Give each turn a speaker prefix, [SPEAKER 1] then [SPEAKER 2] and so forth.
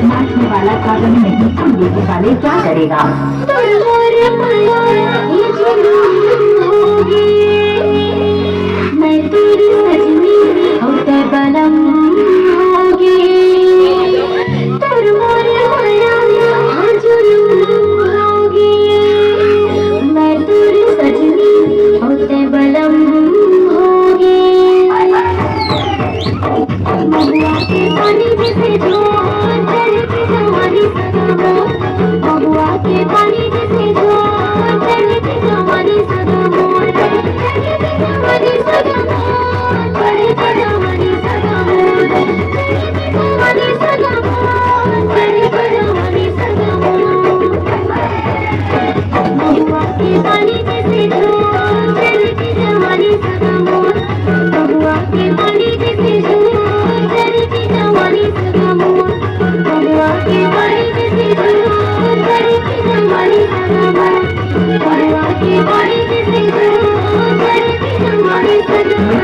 [SPEAKER 1] नाचने वाला कागज नहीं तो लेने वाले क्या करेगा? मैं तेरी सजनी होते बलम होगी, तुर मोर माया जुलूम होगी। मैं तेरी सजनी होते बलम होगी। महुआ के पानी जैसे झोंक चढ़ती जवानी सदा मोर, महुआ के पानी जैसे झोंक चढ़ती जवानी सदा मोर, चढ़ती जवानी सदा मोर, चढ़ती जवानी सदा मोर, चढ़ती जवानी सदा मोर, चढ़ती जवानी सदा मोर। महुआ के पानी जैसे झोंक चढ़ती जवानी सदा मोर, महुआ के पानी जैसे झोंक चढ़ती जवानी सदा मोर, महुआ के पानी जैसे झोंक चढ़ती जवानी सदा मोर, महुआ के पानी जैसे झोंक चढ़ती जवानी सदा मोर।